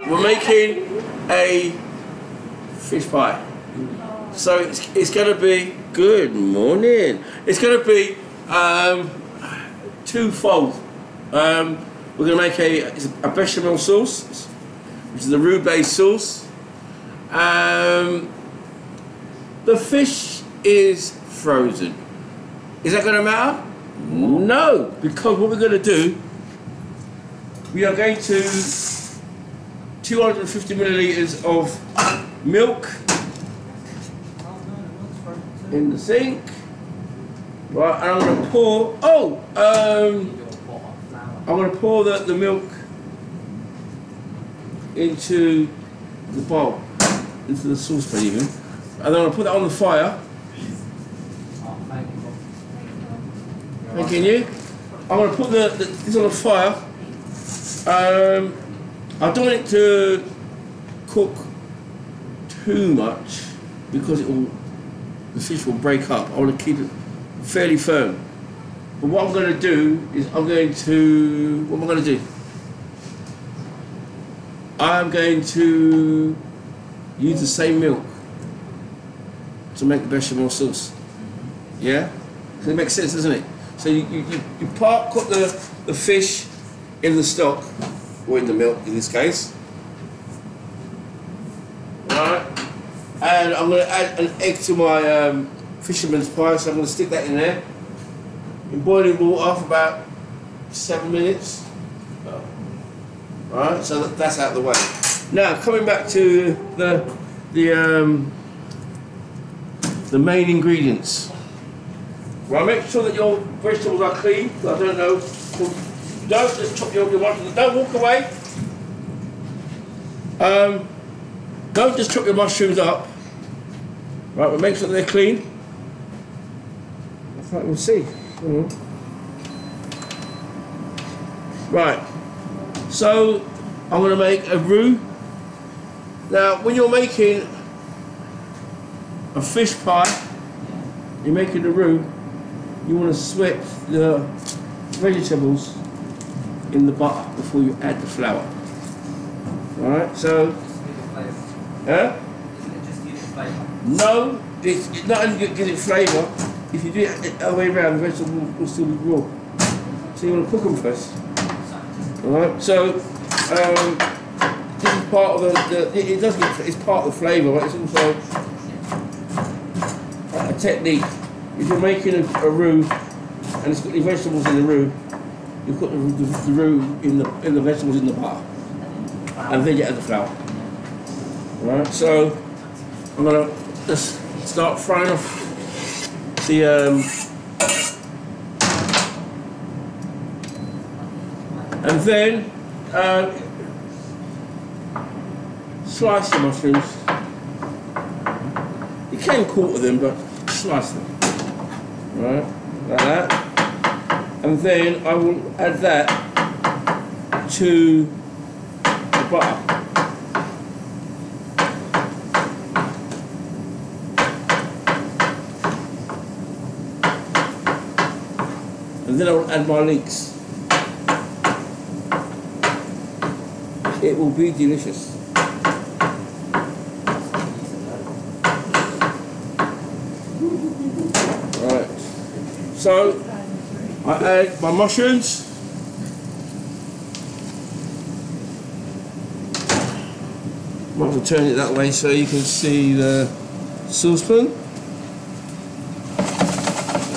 We're making a fish pie. So it's going to be, good morning, it's going to be twofold. We're going to make a bechamel sauce, which is a roux based sauce. The fish is frozen. Is that going to matter? No, because what we're going to do, we are going to 250 millilitres of milk in the sink. Right, and I'm going to pour, I'm going to pour the milk into the bowl, into the saucepan even. And then I'm going to put that on the fire. Thanking you. I'm going to put this on the fire. I don't want it to cook too much because the fish will break up. I want to keep it fairly firm. But what I'm going to do is what am I going to do? I'm going to use the same milk to make the bechamel sauce. Yeah? So it makes sense, doesn't it? So you cook the fish in the stock, or in the milk in this case. Alright? And I'm going to add an egg to my fisherman's pie, so I'm going to stick that in there. In boiling water for about 7 minutes. Alright, so that's out of the way. Now, coming back to the main ingredients. Right, make sure that your vegetables are clean. I don't know. Don't just chop your mushrooms. Don't walk away. Don't just chop your mushrooms up. Right, but make sure that they're clean. I think we'll see. Right. So I'm going to make a roux. Now, when you're making a fish pie, you're making a roux. You want to sweat the vegetables in the butter before you add the flour. Alright, so... Huh? No, it's not only going to give it flavour, if you do it the other way around, the vegetables will still be raw. So you want to cook them first. Alright, so this is part of it's part of the flavour, but it's also a technique. If you're making a roux and it's got the vegetables in the roux, you put the roux in the vegetables in the butter, and then you add the flour. Alright, so I'm gonna just start frying off the and then slice the mushrooms. You can quarter them, but slice them. Right, like that. And then I will add that to the butter. And then I will add my leeks. It will be delicious. Right. So I add my mushrooms. Might as well turn it that way so you can see the saucepan.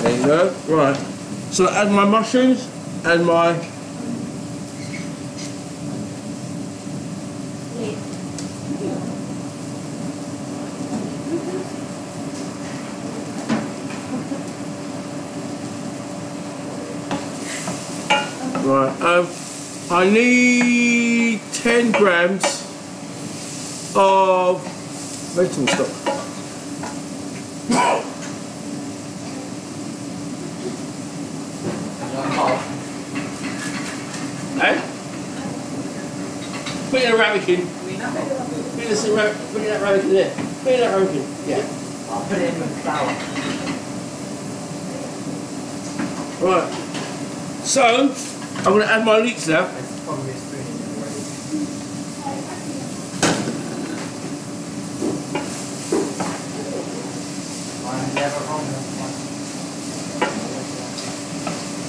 There you go. Right. So I add my mushrooms and my I need 10 grams of vegetable stock. Eh? Put in a ramekin. Put in that ramekin there. Put in that ramekin. Yeah. I'll put it in with flour. Right. So I'm going to add my leeks now.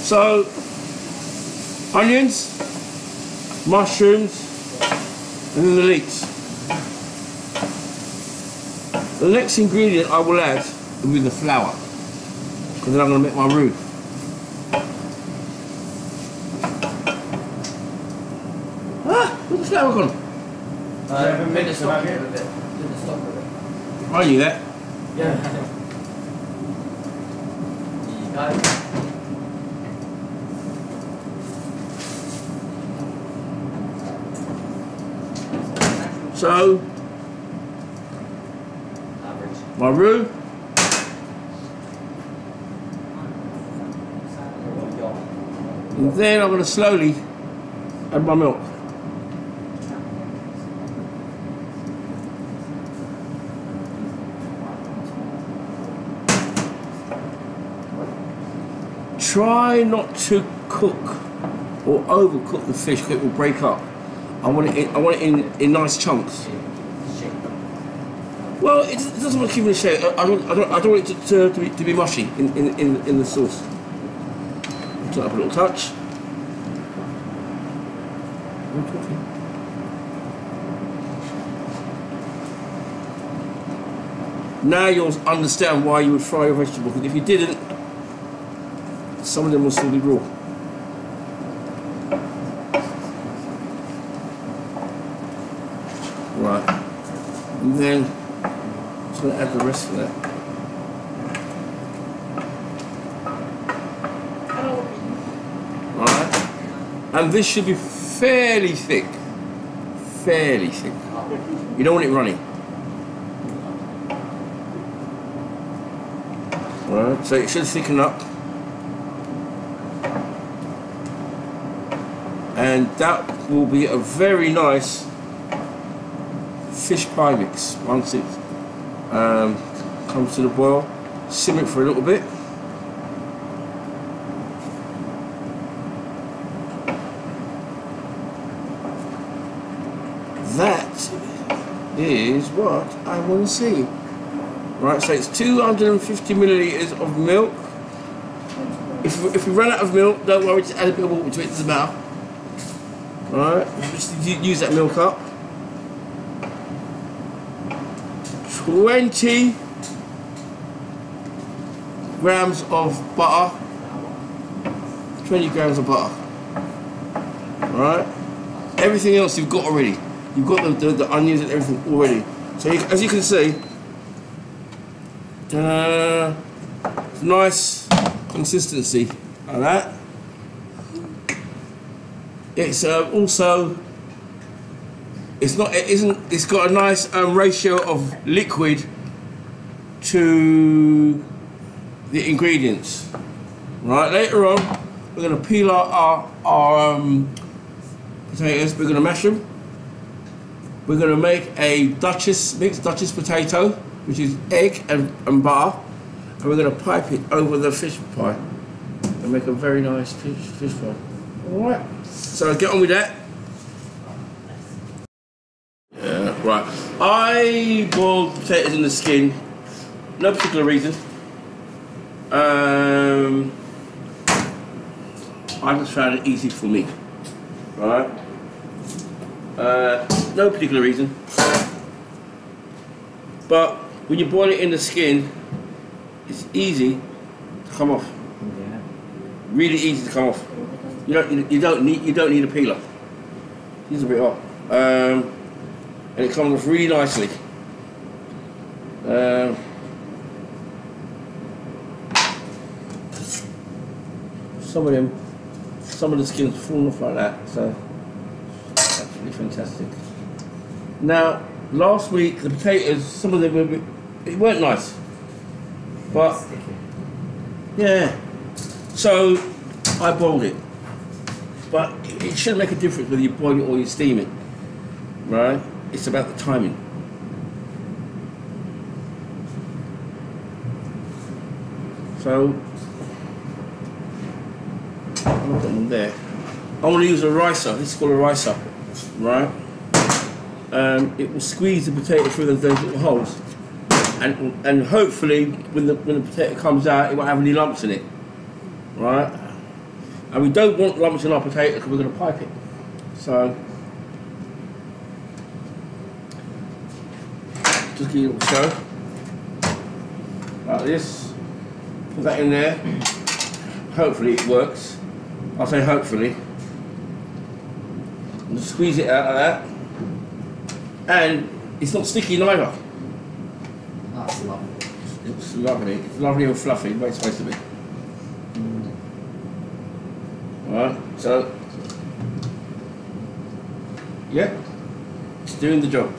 So, onions, mushrooms, and then the leeks. The next ingredient I will add will be the flour, because then I'm going to make my roux. Ah, where's the flour gone? Bit of stock a bit. Bit of stock a bit. I knew that. Yeah. There you go. So, Average. my roux, and then I'm going to slowly add my milk. Try not to cook or overcook the fish, because it will break up. I want it in nice chunks. Well, it doesn't want to keep it in shape. I don't want it to be mushy in the sauce. Turn up a little touch. Now you'll understand why you would fry your vegetables, because if you didn't, some of them will still be raw. Right, and then I'm just going to add the rest of that. Alright, and this should be fairly thick. Fairly thick. You don't want it runny. Alright, so it should thicken up. And that will be a very nice fish pie mix once it comes to the boil. Simmer it for a little bit. That is what I want to see. Right, so it's 250 millilitres of milk. If we run out of milk, don't worry, just add a bit of water to it to the mouth. Right, just use that milk up. 20 grams of butter. 20 grams of butter. Right, everything else you've got already. You've got the onions and everything already. So as you can see, nice consistency like that. It's also, it's got a nice ratio of liquid to the ingredients. Right, later on we're going to peel our potatoes. We're going to mash them. We're going to make a mixed Duchess potato, which is egg and butter, and we're going to pipe it over the fish pie and make a very nice fish pie. All right. So get on with that. Yeah, right. I boiled potatoes in the skin. No particular reason. I just found it easy for me. Right. No particular reason. But when you boil it in the skin, it's easy to come off. Yeah. Really easy to come off. You don't need a peeler. It's a bit hot, and it comes off really nicely. Some of the skin's falling off like that, so absolutely fantastic. Now, last week the potatoes, some of them weren't nice, but yeah. So I boiled it. But it shouldn't make a difference whether you boil it or you steam it, right? It's about the timing. So, I've got them there. I want to use a ricer. This is called a ricer, right? It will squeeze the potato through those little holes, and hopefully when the potato comes out, it won't have any lumps in it, right? And we don't want lumps in our potato because we're going to pipe it. So, just give it a little stir. Like this. Put that in there. Hopefully it works. I'll say hopefully. And just squeeze it out like that. And it's not sticky neither. That's lovely. It's lovely. It's lovely and fluffy, the way it's supposed to be. Alright, so yeah, it's doing the job.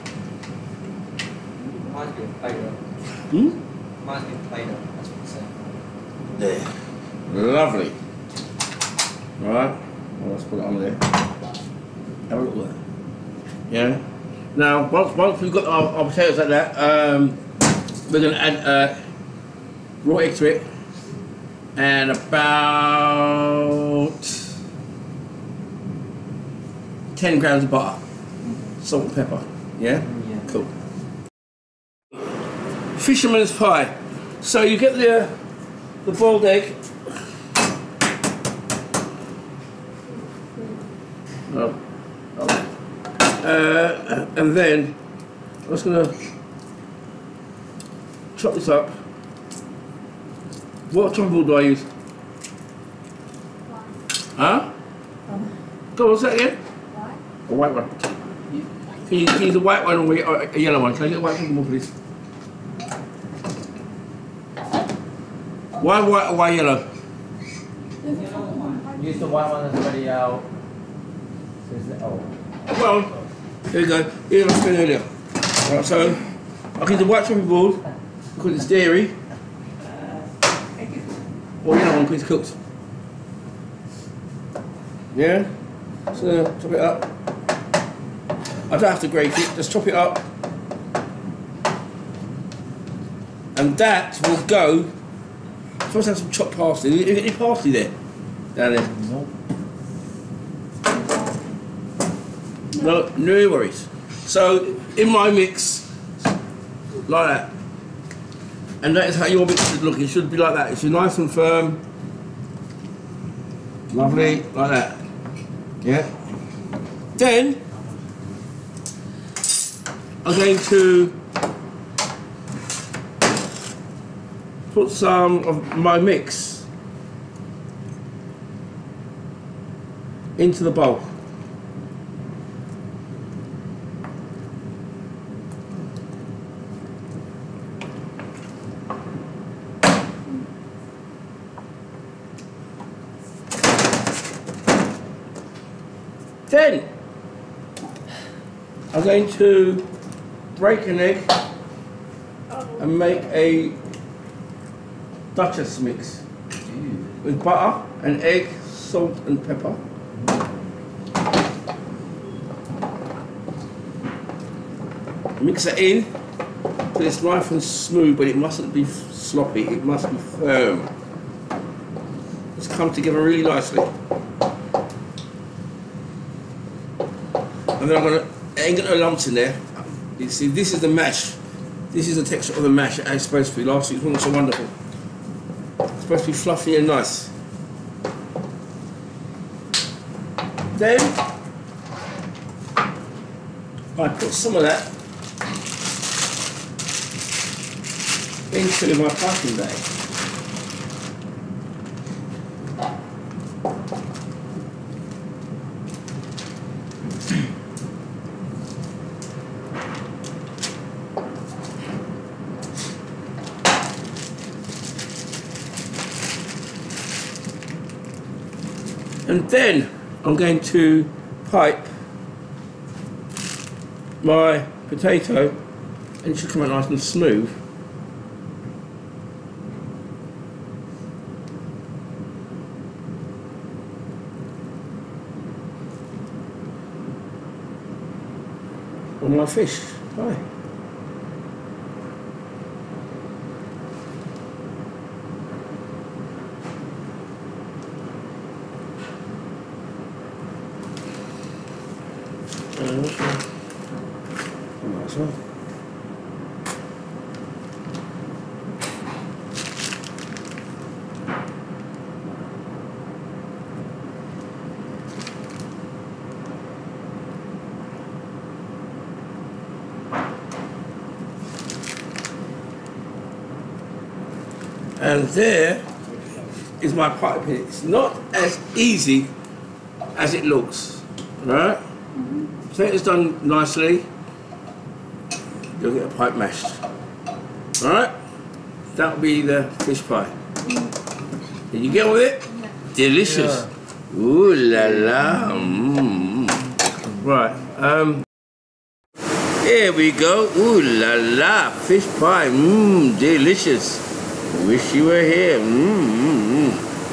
Reminds me of Play-Doh. Reminds me of Play-Doh, that's what they say. There. Lovely. Alright, well, let's put it on there. Have a look there. Yeah. Now, once we've got our potatoes like that, we're going to add raw egg to it and about 10 grams of butter, salt and pepper. Yeah? Yeah. Cool. Fisherman's pie. So you get the boiled egg. And then I'm just going to chop this up. What chopping board do I use? Huh? Go on, what's that again? A white one. Can you use a white one or a yellow one? Can I get a white chopping board, please? Why white or why yellow? Use the white one that's already out. Well, here we go. Here I spin earlier. Right, so I can use the white chopping board because it's dairy. Or yellow one because it's cooked. Yeah? So chop it up. I don't have to grate it, just chop it up. And that will go. Supposed to have some chopped parsley. Have you got any parsley there? Down there? No, no worries. So in my mix, like that. And that is how your mix should look. It should be like that. It should be nice and firm. Lovely, like that. Yeah. Then I'm going to put some of my mix into the bowl. Then I'm going to break an egg and make a Duchess mix with butter and egg, salt and pepper. Mix it in till it's nice and smooth, but it mustn't be sloppy, it must be firm. It's come together really nicely. And then ain't got no lumps in there. You see, this is the mash. This is the texture of the mash as it's supposed to be. Last week's one was so wonderful. It's supposed to be fluffy and nice. Then I put some of that into my piping bag. And then I'm going to pipe my potato, and it should come out nice and smooth. On my fish pie. Nice one. And there is my piping. It's not as easy as it looks, right? So it's done nicely. You'll get a pipe mashed. Alright? That'll be the fish pie. Did you get on with it? Yeah. Delicious. Yeah. Ooh la la. Right. Here we go. Ooh la la. Fish pie. Delicious. Wish you were here.